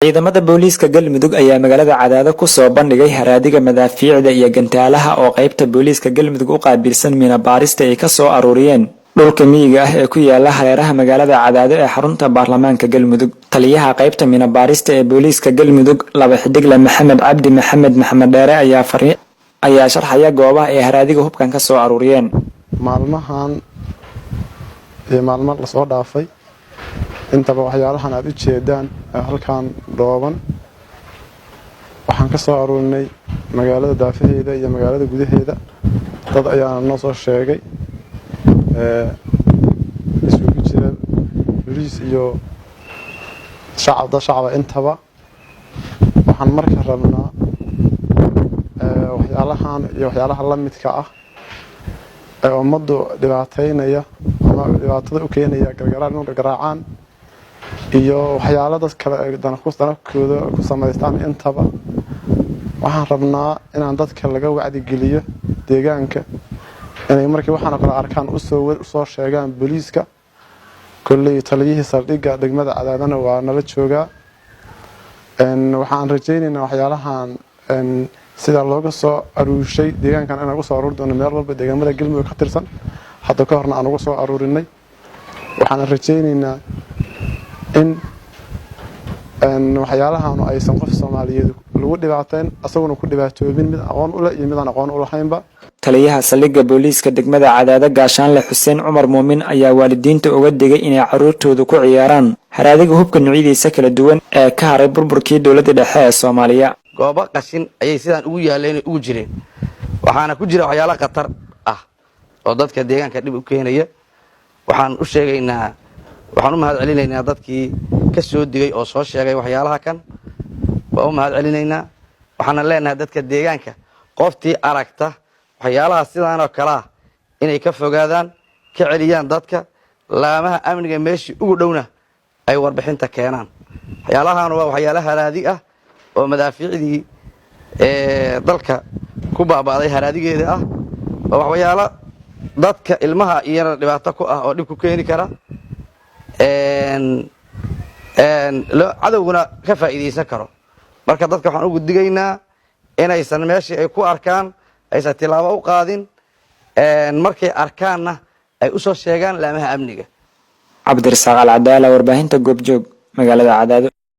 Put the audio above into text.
ciidamada booliiska Galmudug ayaa magaalada Cadaado ku soo bandhigay haraadiga madaafiicda iyo gantaalaha oo qaybta booliiska Galmudug u qaabilsan mina baarista ay ka soo aruuriyeen dhulka miyiga ah ee ku yaala hareeraha magaalada Cadaado ee xarunta baarlamaanka Galmudug. Taliyaha qaybta mina baarista ee booliiska Galmudug laba xidigle Maxamed Cabdi Maxamed Dheere ayaa sharxaya goobaha ay haraadiga hubkan ka soo aruuriyeen. maalmahan la soo dhaafay intaba waxyaalahan aad u jeedaan halkan dhooban waxaan ka soo aruurinay magaalada daafaheeda iyo magaalada gudaheeda dad ayaa noo soo sheegay isugu jira booliis iyo shacab intaba waxaan markaa rabnaa waxyaalahan iyo waxyaalaha la midka ah ee ummadu dhibaateynaya ama dhibaatada u keenaya gargaraacaan iyo waxyaalo dad kale ay danakooda ku samaystaan intaba waxaan rabnaa inaan dadka laga wacdi geliyo deegaanka inay markii waxaan kala arkaan u soo sheegaan booliiska kulli taliyihii saldhigga degmada Cadaadana waa nala joogaa waxaan rajaynaynaa waxyaalahan sida looga soo aruurshay deegaankan inaan ugu soo aruuri doono meel walba deegaamada Galmudug ka tirsan hadda ka horna aan ugu soo aruurinay waxaan rajaynaynaa in waxyaalahan aysan qof Soomaaliyeed lagu dhibaateen asaguna ku dhibaatoobin mid aqoon u leh iyo mid aan aqoon u lahaynba. Taliyaha saldhigga booliiska degmada Cadaado Gaashaanle Xuseen Cumar Muumin ayaa waalidiinta uga digay inay caruurtooda ku ciyaaraan haraadiga hubka noocyadiisa kala duwan ee ka haray burburkii dawladda dhexe ee Soomaaliya. goobo qashin ayay sidaan ugu yaaleen ugu jireen waxaana ku jira waxyaalo khatar ah oo dadka deegaanka dib u keenaya waxaan u sheegaynaa waxaan u mahad celinaynaa dadkii ka soo digay oo soo sheegay waxyaalaha kan waa u mahad celinaynaa waxaan leenahay dadka deegaanka qoftii aragta waxyaalaha sidaan oo kala inay ka fogaadaan ka celiyaan dadka laamaha amniga meeshii ugu dhowna ay warbixinta keenaan waxyaalahan waa waxyaalaha haraadi ah oo madaafiicdii dalka ku baabaaday haraadigeeda ah oo waxyaalo dadka ilmaha iyana dhibaato ku ah oo dhib ku keeni kara cadowguna ka faa'iideysan karo marka dadka waxaan ugu digaynaa inaysan meeshii ay ku arkaan aysan tilaabo u qaadin markay arkaanna ay u soo sheegaan laamaha amniga. Cabdirasaaq Al Cadaala, warbaahinta Goobjoog, magaalada Cadaado.